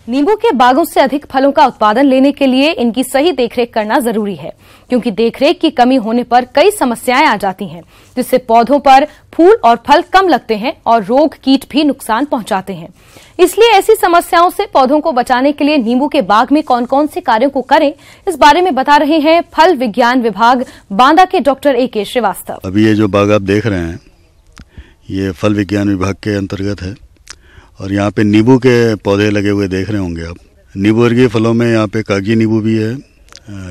नींबू के बागों से अधिक फलों का उत्पादन लेने के लिए इनकी सही देखरेख करना जरूरी है, क्योंकि देखरेख की कमी होने पर कई समस्याएं आ जाती हैं, जिससे पौधों पर फूल और फल कम लगते हैं और रोग कीट भी नुकसान पहुंचाते हैं। इसलिए ऐसी समस्याओं से पौधों को बचाने के लिए नींबू के बाग में कौन कौन से कार्यों को करें, इस बारे में बता रहे हैं फल विज्ञान विभाग बांदा के डॉक्टर AK श्रीवास्तव। अभी ये जो बाग आप देख रहे हैं ये फल विज्ञान विभाग के अंतर्गत है और यहाँ पे नींबू के पौधे लगे हुए देख रहे होंगे आप। नींबू वर्गीय फलों में यहाँ पे कागजी नींबू भी है,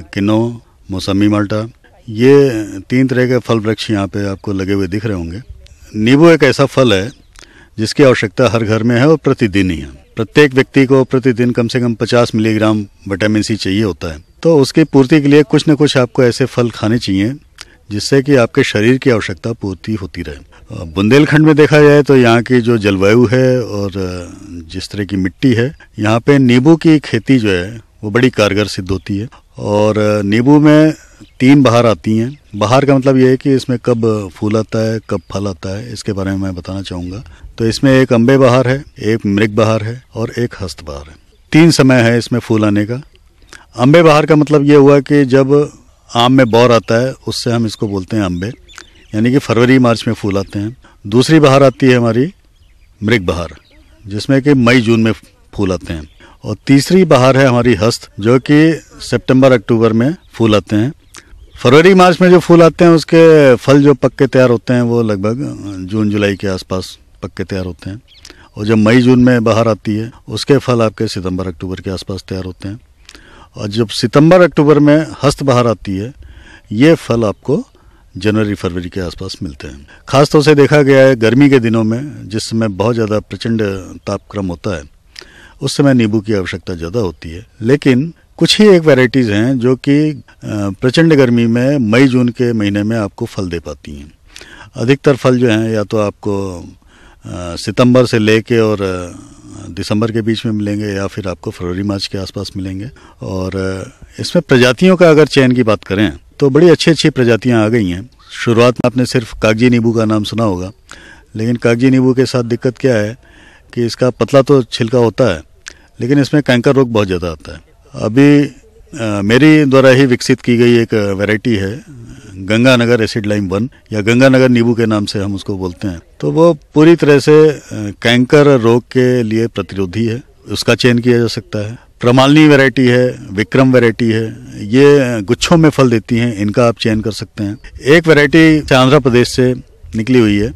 किन्नो, मौसमी माल्टा, ये 3 तरह के फल वृक्ष यहाँ पे आपको लगे हुए दिख रहे होंगे। नींबू एक ऐसा फल है जिसकी आवश्यकता हर घर में है और प्रतिदिन ही है। प्रत्येक व्यक्ति को प्रतिदिन कम से कम 50 मिलीग्राम विटामिन C चाहिए होता है, तो उसकी पूर्ति के लिए कुछ न कुछ आपको ऐसे फल खाने चाहिए जिससे कि आपके शरीर की आवश्यकता पूर्ति होती रहे। बुंदेलखंड में देखा जाए तो यहाँ की जो जलवायु है और जिस तरह की मिट्टी है, यहाँ पे नींबू की खेती जो है वो बड़ी कारगर सिद्ध होती है। और नींबू में 3 बहार आती हैं। बहार का मतलब ये है कि इसमें कब फूल आता है, कब फल आता है, इसके बारे में मैं बताना चाहूँगा। तो इसमें एक अम्बे बहार है, एक मृग बहार है और एक हस्त बहार है। 3 समय है इसमें फूल आने का। अम्बे बहार का मतलब ये हुआ कि जब आम में बौर आता है उससे हम इसको बोलते हैं अम्बे, यानी कि फरवरी मार्च में फूल आते हैं। दूसरी बहार आती है हमारी मृग बहार, जिसमें कि मई जून में फूल आते हैं। और तीसरी बहार है हमारी हस्त, जो कि सितंबर अक्टूबर में फूल आते हैं। फरवरी मार्च में जो फूल आते हैं उसके फल जो पक के तैयार होते हैं वो लगभग जून जुलाई के आसपास पक के तैयार होते हैं। और जब मई जून में बहार आती है उसके फल आपके सितंबर अक्टूबर के आसपास तैयार होते हैं। और जब सितंबर अक्टूबर में हस्त बहार आती है ये फल आपको जनवरी फरवरी के आसपास मिलते हैं। खासतौर से देखा गया है गर्मी के दिनों में, जिस समय बहुत ज़्यादा प्रचंड तापक्रम होता है, उस समय नींबू की आवश्यकता ज़्यादा होती है। लेकिन कुछ ही एक वैरायटीज़ हैं जो कि प्रचंड गर्मी में मई जून के महीने में आपको फल दे पाती हैं। अधिकतर फल जो हैं या तो आपको सितंबर से लेके और दिसंबर के बीच में मिलेंगे या फिर आपको फरवरी मार्च के आसपास मिलेंगे। और इसमें प्रजातियों का अगर चयन की बात करें तो बड़ी अच्छी प्रजातियां आ गई हैं। शुरुआत में आपने सिर्फ कागजी नींबू का नाम सुना होगा, लेकिन कागजी नींबू के साथ दिक्कत क्या है कि इसका पतला तो छिलका होता है, लेकिन इसमें कैंकर रोग बहुत ज़्यादा आता है। अभी मेरी द्वारा ही विकसित की गई एक वैरायटी है गंगानगर एसिड लाइम 1 या गंगानगर नींबू के नाम से हम उसको बोलते हैं। तो वो पूरी तरह से कैंकर रोग के लिए प्रतिरोधी है, उसका चयन किया जा सकता है। प्रमालनी वैरायटी है, विक्रम वैरायटी है, ये गुच्छों में फल देती हैं, इनका आप चयन कर सकते हैं। एक वैरायटी आंध्र प्रदेश से निकली हुई है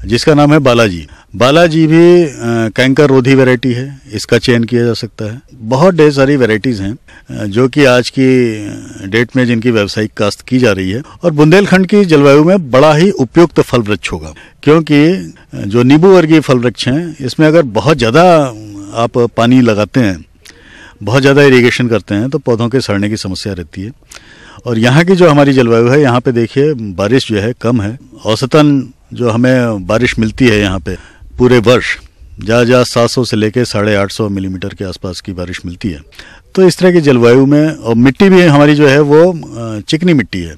जिसका नाम है बालाजी। बालाजी भी कैंकर रोधी वैरायटी है, इसका चयन किया जा सकता है। बहुत ढेर सारी वैरायटीज हैं जो कि आज की डेट में जिनकी व्यावसायिक काश्त की जा रही है। और बुंदेलखंड की जलवायु में बड़ा ही उपयुक्त फल वृक्ष होगा, क्योंकि जो नींबू वर्गीय फल वृक्ष हैं इसमें अगर बहुत ज़्यादा आप पानी लगाते हैं, बहुत ज़्यादा इरिगेशन करते हैं तो पौधों के सड़ने की समस्या रहती है। और यहाँ की जो हमारी जलवायु है, यहाँ पे देखिए बारिश जो है कम है। औसतन जो हमें बारिश मिलती है यहाँ पे पूरे वर्ष जहाँ 700 से लेके 850 मिलीमीटर के आसपास की बारिश मिलती है। तो इस तरह की जलवायु में, और मिट्टी भी हमारी जो है वो चिकनी मिट्टी है,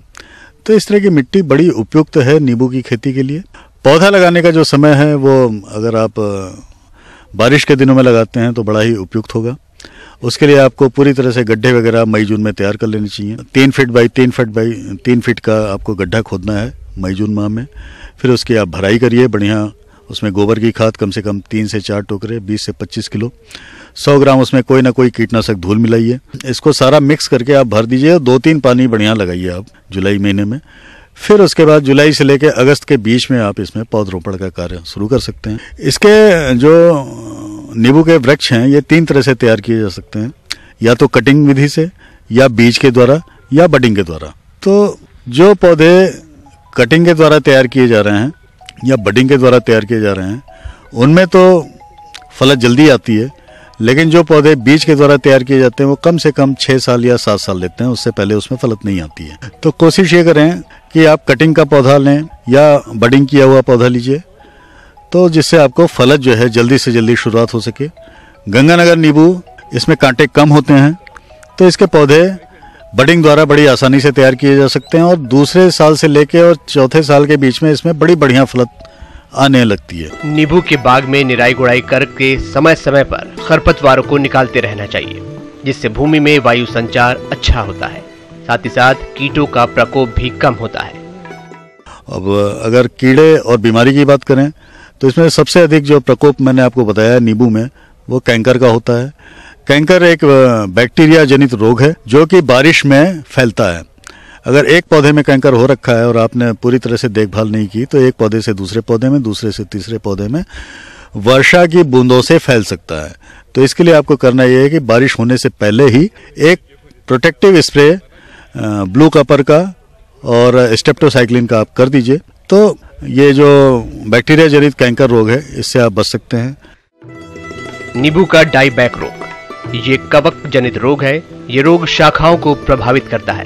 तो इस तरह की मिट्टी बड़ी उपयुक्त है नींबू की खेती के लिए। पौधा लगाने का जो समय है वो अगर आप बारिश के दिनों में लगाते हैं तो बड़ा ही उपयुक्त होगा। उसके लिए आपको पूरी तरह से गड्ढे वगैरह मई जून में तैयार कर लेने चाहिए। 3 feet by 3 feet by 3 feet का आपको गड्ढा खोदना है मई जून माह में। फिर उसकी आप भराई करिए बढ़िया, उसमें गोबर की खाद कम से कम 3 से 4 टोकरे 20 से 25 किलो, 100 ग्राम उसमें कोई ना कोई कीटनाशक धूल मिलाइए। इसको सारा मिक्स करके आप भर दीजिए। 2-3 पानी बढ़िया लगाइए आप जुलाई महीने में। फिर उसके बाद जुलाई से लेकर अगस्त के बीच में आप इसमें पौधरोपण का कार्य शुरू कर सकते हैं। इसके जो नींबू के वृक्ष हैं ये 3 तरह से तैयार किए जा सकते हैं, या तो कटिंग विधि से, या बीज के द्वारा, या बडिंग के द्वारा। तो जो पौधे कटिंग के द्वारा तैयार किए जा रहे हैं या बडिंग के द्वारा तैयार किए जा रहे हैं उनमें तो फलत जल्दी आती है, लेकिन जो पौधे बीज के द्वारा तैयार किए जाते हैं वो कम से कम 6 साल या 7 साल लेते हैं, उससे पहले उसमें फलत नहीं आती है। तो कोशिश ये करें कि आप कटिंग का पौधा लें या बडिंग किया हुआ पौधा लीजिए, तो जिससे आपको फलत जो है जल्दी से जल्दी शुरुआत हो सके। गंगानगर नींबू, इसमें कांटे कम होते हैं, तो इसके पौधे बडिंग द्वारा बड़ी आसानी से तैयार किए जा सकते हैं और दूसरे साल से लेके और चौथे साल के बीच में इसमें बड़ी बढ़िया फलत आने लगती है। नींबू के बाग में निराई गुड़ाई करके समय समय पर खरपतवारों को निकालते रहना चाहिए, जिससे भूमि में वायु संचार अच्छा होता है, साथ ही साथ कीटों का प्रकोप भी कम होता है। अब अगर कीड़े और बीमारी की बात करें तो इसमें सबसे अधिक जो प्रकोप मैंने आपको बताया नींबू में वो कैंकर का होता है। कैंकर एक बैक्टीरिया जनित रोग है जो कि बारिश में फैलता है। अगर एक पौधे में कैंकर हो रखा है और आपने पूरी तरह से देखभाल नहीं की तो एक पौधे से दूसरे पौधे में, दूसरे से तीसरे पौधे में वर्षा की बूंदों से फैल सकता है। तो इसके लिए आपको करना यह है कि बारिश होने से पहले ही एक प्रोटेक्टिव स्प्रे ब्लू कॉपर का और स्टेप्टोसाइक्लिन का आप कर दीजिए, तो ये जो बैक्टीरिया जनित कैंकर रोग है इससे आप बच सकते हैं। नींबू का डाईबैक रोग ये कवक जनित रोग है। ये रोग शाखाओं को प्रभावित करता है।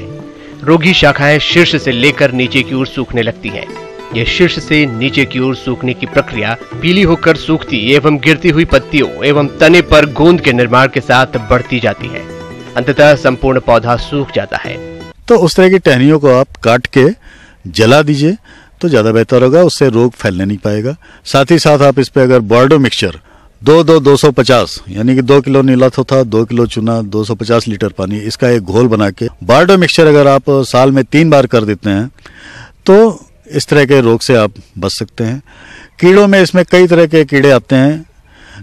रोगी शाखाएं शीर्ष से लेकर नीचे की ओर सूखने लगती हैं। यह शीर्ष से नीचे की ओर सूखने की प्रक्रिया पीली होकर सूखती एवं गिरती हुई पत्तियों एवं तने पर गोंद के निर्माण के साथ बढ़ती जाती है। अंततः संपूर्ण पौधा सूख जाता है। तो उस तरह की टहनियों को आप काट के जला दीजिए तो ज्यादा बेहतर होगा, उससे रोग फैलने नहीं पाएगा। साथ ही साथ आप इस पे अगर बोर्डो मिक्सचर 250 यानी कि 2 किलो नीला थोथा, 2 किलो चूना, 250 लीटर पानी, इसका एक घोल बना के बोर्डो मिक्सचर अगर आप साल में 3 बार कर देते हैं तो इस तरह के रोग से आप बच सकते हैं। कीड़ों में इसमें कई तरह के कीड़े आते हैं,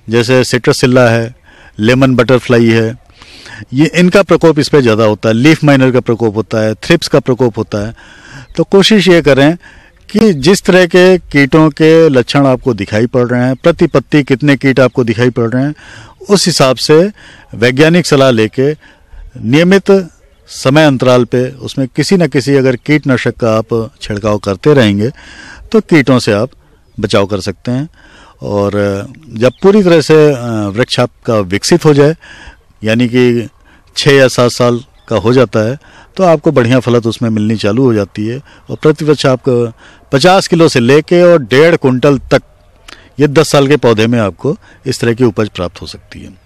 जैसे सिट्रसिल्ला है, लेमन बटरफ्लाई है, ये इनका प्रकोप इस पे ज्यादा होता है। लीफ माइनर का प्रकोप होता है, थ्रिप्स का प्रकोप होता है। तो कोशिश ये करें कि जिस तरह के कीटों के लक्षण आपको दिखाई पड़ रहे हैं, प्रति पत्ती कितने कीट आपको दिखाई पड़ रहे हैं, उस हिसाब से वैज्ञानिक सलाह लेके नियमित समय अंतराल पे उसमें किसी न किसी अगर कीटनाशक का आप छिड़काव करते रहेंगे तो कीटों से आप बचाव कर सकते हैं। और जब पूरी तरह से वृक्ष आपका विकसित हो जाए, यानी कि 6 या 7 साल का हो जाता है, तो आपको बढ़िया फलत उसमें मिलनी चालू हो जाती है और प्रति वर्ष आपको 50 किलो से लेके और 1.5 कुंटल तक, ये 10 साल के पौधे में आपको इस तरह की उपज प्राप्त हो सकती है।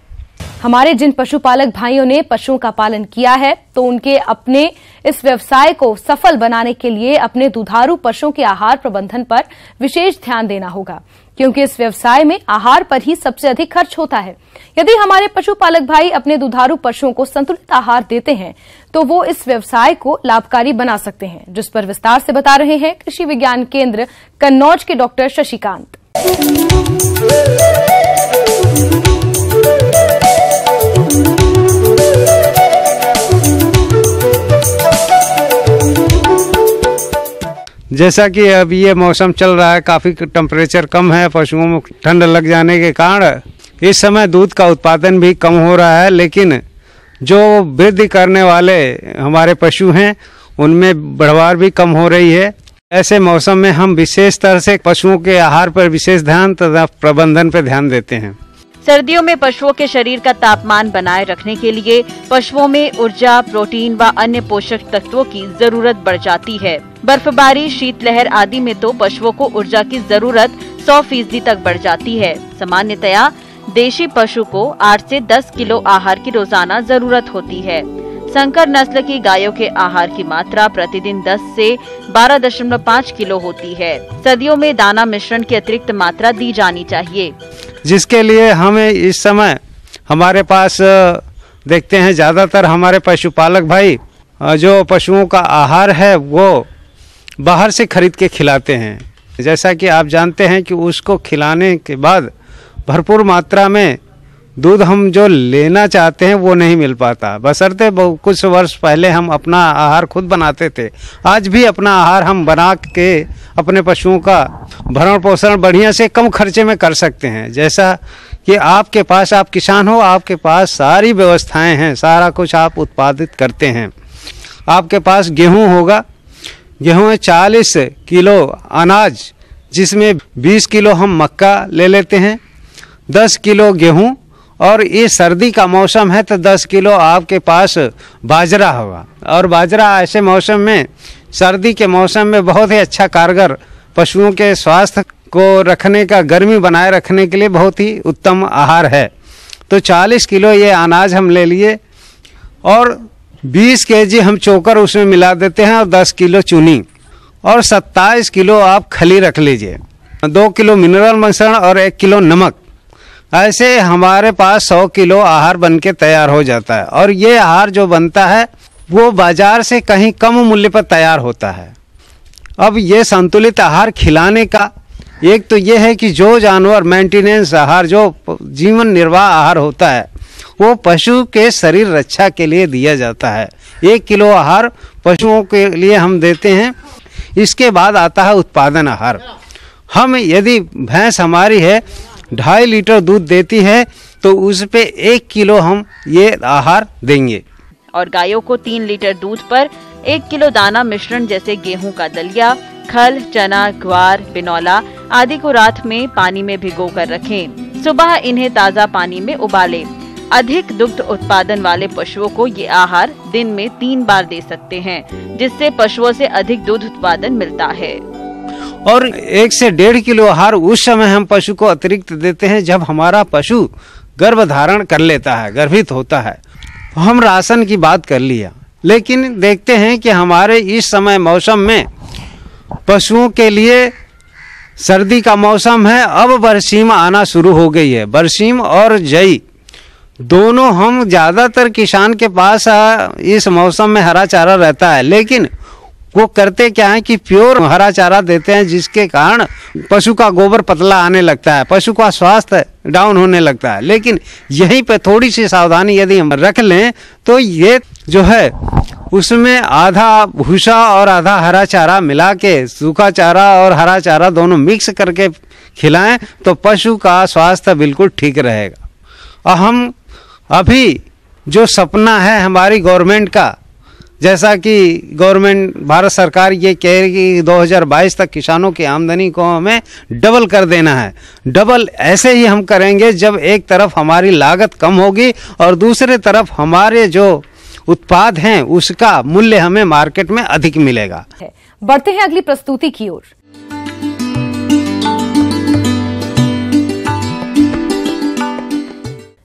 हमारे जिन पशुपालक भाइयों ने पशुओं का पालन किया है तो उनके अपने इस व्यवसाय को सफल बनाने के लिए अपने दुधारू पशुओं के आहार प्रबंधन पर विशेष ध्यान देना होगा, क्योंकि इस व्यवसाय में आहार पर ही सबसे अधिक खर्च होता है। यदि हमारे पशुपालक भाई अपने दुधारू पशुओं को संतुलित आहार देते हैं तो वो इस व्यवसाय को लाभकारी बना सकते हैं, जिस पर विस्तार से बता रहे हैं कृषि विज्ञान केंद्र कन्नौज के डॉक्टर शशिकांत। जैसा कि अब ये मौसम चल रहा है, काफ़ी टेम्परेचर कम है, पशुओं में ठंड लग जाने के कारण इस समय दूध का उत्पादन भी कम हो रहा है, लेकिन जो वृद्धि करने वाले हमारे पशु हैं उनमें बढ़वार भी कम हो रही है। ऐसे मौसम में हम विशेष तरह से पशुओं के आहार पर विशेष ध्यान तथा प्रबंधन पर ध्यान देते हैं। सर्दियों में पशुओं के शरीर का तापमान बनाए रखने के लिए पशुओं में ऊर्जा, प्रोटीन व अन्य पोषक तत्वों की जरूरत बढ़ जाती है। बर्फबारी, शीतलहर आदि में तो पशुओं को ऊर्जा की जरूरत 100% तक बढ़ जाती है। सामान्यतया देशी पशु को 8 से 10 किलो आहार की रोजाना जरूरत होती है। संकर नस्ल की गायों के आहार की मात्रा प्रतिदिन 10 से 12.5 किलो होती है। सर्दियों में दाना मिश्रण की अतिरिक्त मात्रा दी जानी चाहिए, जिसके लिए हमें इस समय हमारे पास देखते हैं ज़्यादातर हमारे पशुपालक भाई जो पशुओं का आहार है वो बाहर से खरीद के खिलाते हैं। जैसा कि आप जानते हैं कि उसको खिलाने के बाद भरपूर मात्रा में दूध हम जो लेना चाहते हैं वो नहीं मिल पाता। बशर्ते कुछ वर्ष पहले हम अपना आहार खुद बनाते थे, आज भी अपना आहार हम बना के अपने पशुओं का भरण पोषण बढ़िया से कम खर्चे में कर सकते हैं। जैसा कि आपके पास, आप किसान हो, आपके पास सारी व्यवस्थाएं हैं, सारा कुछ आप उत्पादित करते हैं। आपके पास गेहूं होगा, गेहूं में 40 किलो अनाज, जिसमें 20 किलो हम मक्का ले लेते हैं, 10 किलो गेहूं, और ये सर्दी का मौसम है तो 10 किलो आपके पास बाजरा होगा। और बाजरा ऐसे मौसम में, सर्दी के मौसम में बहुत ही अच्छा कारगर, पशुओं के स्वास्थ्य को रखने का, गर्मी बनाए रखने के लिए बहुत ही उत्तम आहार है। तो 40 किलो ये अनाज हम ले लिए और 20 केजी हम चोकर उसमें मिला देते हैं और 10 किलो चूनी और 27 किलो आप खली रख लीजिए। 2 किलो मिनरल मिश्रण और 1 किलो नमक, ऐसे हमारे पास 100 किलो आहार बन के तैयार हो जाता है। और ये आहार जो बनता है वो बाजार से कहीं कम मूल्य पर तैयार होता है। अब ये संतुलित आहार खिलाने का एक तो ये है कि जो जानवर मेंटेनेंस आहार, जो जीवन निर्वाह आहार होता है, वो पशु के शरीर रक्षा के लिए दिया जाता है। 1 किलो आहार पशुओं के लिए हम देते हैं। इसके बाद आता है उत्पादन आहार। हम यदि भैंस हमारी है 2.5 लीटर दूध देती है तो उस पे 1 किलो हम ये आहार देंगे। और गायों को 3 लीटर दूध पर 1 किलो दाना मिश्रण जैसे गेहूं का दलिया, खल, चना, ग्वार, बिनौला आदि को रात में पानी में भिगो कर रखें। सुबह इन्हें ताज़ा पानी में उबालें। अधिक दुग्ध उत्पादन वाले पशुओं को ये आहार दिन में 3 बार दे सकते हैं, जिससे पशुओं से अधिक दूध उत्पादन मिलता है। और 1 से 1.5 किलो आहार उस समय हम पशु को अतिरिक्त देते हैं जब हमारा पशु गर्भ धारण कर लेता है, गर्भित होता है। हम राशन की बात कर लिया, लेकिन देखते हैं कि हमारे इस समय मौसम में पशुओं के लिए सर्दी का मौसम है। अब बरसीम आना शुरू हो गई है। बरसीम और जई दोनों, हम ज़्यादातर किसान के पास इस मौसम में हरा चारा रहता है, लेकिन वो करते क्या है कि प्योर हरा चारा देते हैं, जिसके कारण पशु का गोबर पतला आने लगता है, पशु का स्वास्थ्य डाउन होने लगता है। लेकिन यहीं पे थोड़ी सी सावधानी यदि हम रख लें तो ये जो है उसमें आधा भूसा और आधा हरा चारा मिला के, सूखा चारा और हरा चारा दोनों मिक्स करके खिलाएं तो पशु का स्वास्थ्य बिल्कुल ठीक रहेगा। और हम अभी जो सपना है हमारी गवर्नमेंट का, जैसा कि गवर्नमेंट भारत सरकार ये कह रही कि 2022 तक किसानों की आमदनी को हमें डबल कर देना है। डबल ऐसे ही हम करेंगे जब एक तरफ हमारी लागत कम होगी और दूसरे तरफ हमारे जो उत्पाद हैं उसका मूल्य हमें मार्केट में अधिक मिलेगा। बढ़ते हैं अगली प्रस्तुति की ओर।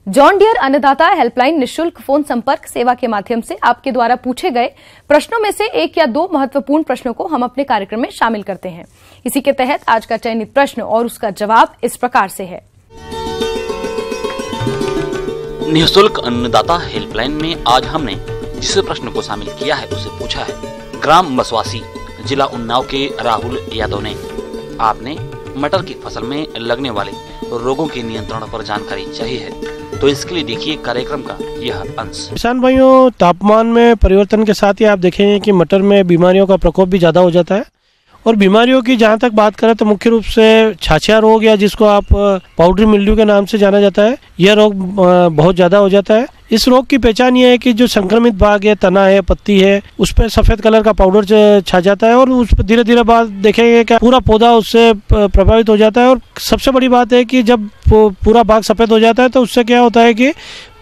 जॉन डियर अन्नदाता हेल्पलाइन निशुल्क फोन संपर्क सेवा के माध्यम से आपके द्वारा पूछे गए प्रश्नों में से 1 या 2 महत्वपूर्ण प्रश्नों को हम अपने कार्यक्रम में शामिल करते हैं। इसी के तहत आज का चयनित प्रश्न और उसका जवाब इस प्रकार से है। निःशुल्क अन्नदाता हेल्पलाइन में आज हमने जिस प्रश्न को शामिल किया है उसे पूछा है ग्राम बसवासी, जिला उन्नाव के राहुल यादव ने। आपने मटर की फसल में लगने वाले रोगों के नियंत्रण पर जानकारी चाहिए है, तो इसके लिए देखिए कार्यक्रम का यह अंश। किसान भाइयों, तापमान में परिवर्तन के साथ ही आप देखेंगे कि मटर में बीमारियों का प्रकोप भी ज़्यादा हो जाता है। और बीमारियों की जहाँ तक बात करें तो मुख्य रूप से छाछिया रोग, या जिसको आप पाउडरी मिल्ड्यू के नाम से जाना जाता है, यह रोग बहुत ज़्यादा हो जाता है। इस रोग की पहचान ये है कि जो संक्रमित भाग है, तना है, पत्ती है, उस पर सफ़ेद कलर का पाउडर छा जाता है और उस पर धीरे धीरे बाद देखेंगे कि पूरा पौधा उससे प्रभावित हो जाता है। और सबसे बड़ी बात है कि जब पूरा भाग सफ़ेद हो जाता है तो उससे क्या होता है कि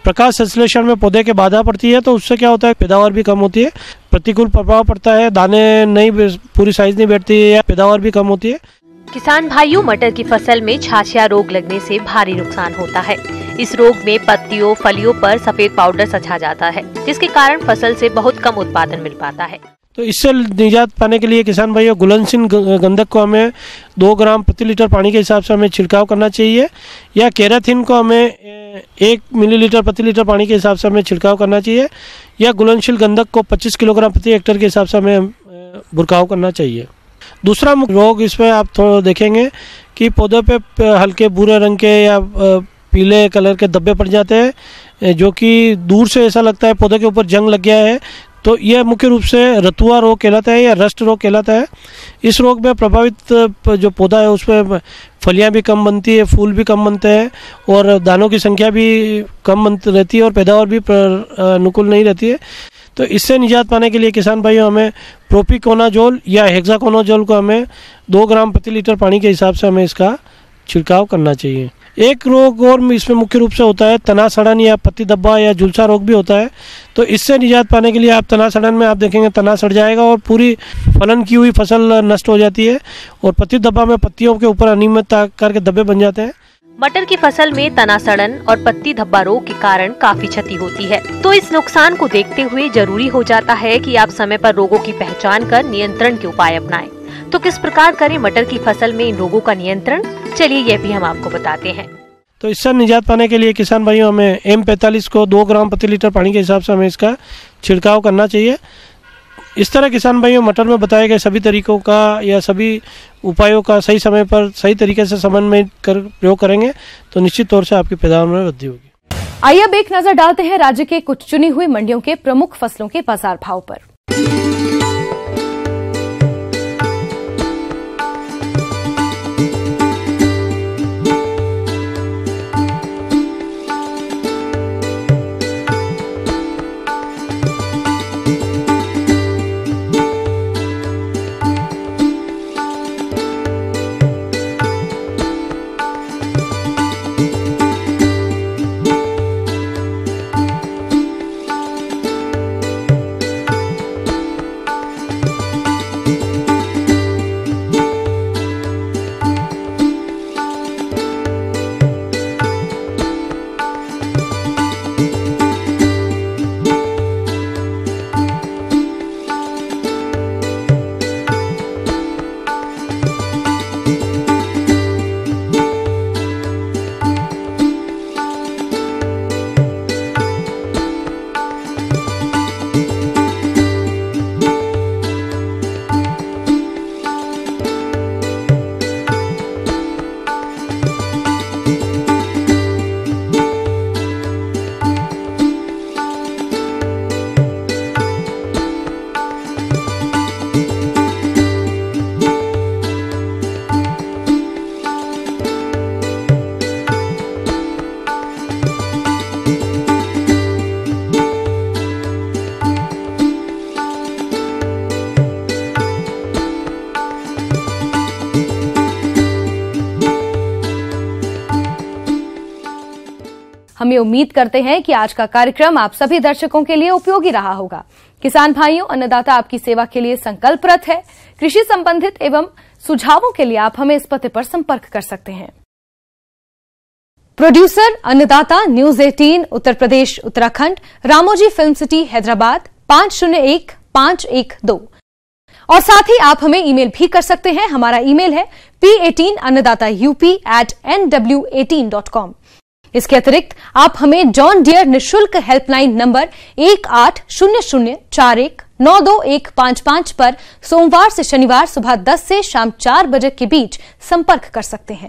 प्रकाश संश्लेषण में पौधे के बाधा पड़ती है, तो उससे क्या होता है पैदावार भी कम होती है, प्रतिकूल प्रभाव पड़ता है, दाने नहीं पूरी साइज नहीं बैठती है, पैदावार भी कम होती है। किसान भाइयों, मटर की फसल में छाछिया रोग लगने से भारी नुकसान होता है। इस रोग में पत्तियों, फलियों पर सफेद पाउडर सछा जाता है, जिसके कारण फसल से बहुत कम उत्पादन मिल पाता है। तो इससे निजात पाने के लिए किसान भाइयों गुलनशील गंधक को हमें 2 ग्राम प्रति लीटर पानी के हिसाब से हमें छिड़काव करना चाहिए, या केराथिन को हमें 1 मिलीलीटर प्रति लीटर पानी के हिसाब से हमें छिड़काव करना चाहिए, या गुलनशील गंधक को 25 किलोग्राम प्रति हेक्टेयर के हिसाब से हमें बुरकाव करना चाहिए। दूसरा रोग इसमें आप थोड़ा देखेंगे कि पौधों पे हल्के भूरे रंग के या पीले कलर के धब्बे पड़ जाते हैं, जो कि दूर से ऐसा लगता है पौधे के ऊपर जंग लग गया है, तो यह मुख्य रूप से रतुआ रोग कहलाता है या रस्ट रोग कहलाता है। इस रोग में प्रभावित जो पौधा है उसमें फलियां भी कम बनती है, फूल भी कम बनते हैं और दानों की संख्या भी कम रहती है और पैदावार भी अनुकूल नहीं रहती है। तो इससे निजात पाने के लिए किसान भाइयों हमें प्रोपिकोनाजोल या हेक्साकोनाजोल को हमें 2 ग्राम प्रति लीटर पानी के हिसाब से हमें इसका छिड़काव करना चाहिए। एक रोग और इसमें मुख्य रूप से होता है तना सड़न या पत्ती धब्बा या झुलसा रोग भी होता है। तो इससे निजात पाने के लिए आप तना सड़न में आप देखेंगे तना सड़ जाएगा और पूरी फलन की हुई फसल नष्ट हो जाती है, और पत्ती धब्बा में पत्तियों के ऊपर अनियमित आकार के धब्बे बन जाते हैं। मटर की फसल में तना सड़न और पत्ती धब्बा रोग के कारण काफी क्षति होती है, तो इस नुकसान को देखते हुए जरूरी हो जाता है कि आप समय पर रोगों की पहचान कर नियंत्रण के उपाय अपनाएं। तो किस प्रकार करें मटर की फसल में इन रोगों का नियंत्रण, चलिए यह भी हम आपको बताते हैं। तो इससे निजात पाने के लिए किसान भाइयों हमें M45 को 2 ग्राम प्रति लीटर पानी के हिसाब से हमें इसका छिड़काव करना चाहिए। इस तरह किसान भाइयों मटर में बताए गए सभी तरीकों का या सभी उपायों का सही समय पर सही तरीके से समन्वय कर प्रयोग करेंगे तो निश्चित तौर से आपकी पैदावार में वृद्धि होगी। आइए अब एक नजर डालते हैं राज्य के कुछ चुनी हुई मंडियों के प्रमुख फसलों के बाजार भाव पर। हमें उम्मीद करते हैं कि आज का कार्यक्रम आप सभी दर्शकों के लिए उपयोगी रहा होगा। किसान भाइयों, अन्नदाता आपकी सेवा के लिए संकल्परत है। कृषि संबंधित एवं सुझावों के लिए आप हमें इस पते पर संपर्क कर सकते हैं। प्रोड्यूसर अन्नदाता, news 18 Uttar Pradesh Uttarakhand, Ramoji film city Hyderabad 501512। और साथ ही आप हमें ईमेल भी कर सकते हैं। हमारा ईमेल है p18annadatai@nw18.com। इसके अतिरिक्त आप हमें जॉन डियर निःशुल्क हेल्पलाइन नंबर 180041921555 पर सोमवार से शनिवार सुबह 10 से शाम 4 बजे के बीच संपर्क कर सकते हैं।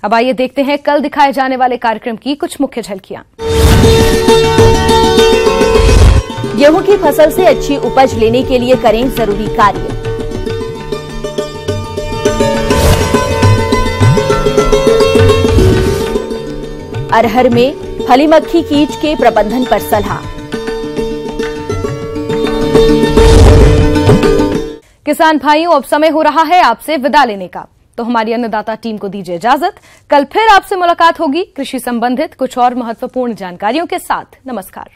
अब आइए देखते हैं कल दिखाए जाने वाले कार्यक्रम की कुछ मुख्य झलकियां। गेहूं की फसल से अच्छी उपज लेने के लिए करें जरूरी कार्य। अरहर में फली मक्खी कीट के प्रबंधन पर सलाह। किसान भाइयों, अब समय हो रहा है आपसे विदा लेने का, तो हमारी अन्नदाता टीम को दीजिए इजाजत। कल फिर आपसे मुलाकात होगी कृषि संबंधित कुछ और महत्वपूर्ण जानकारियों के साथ। नमस्कार।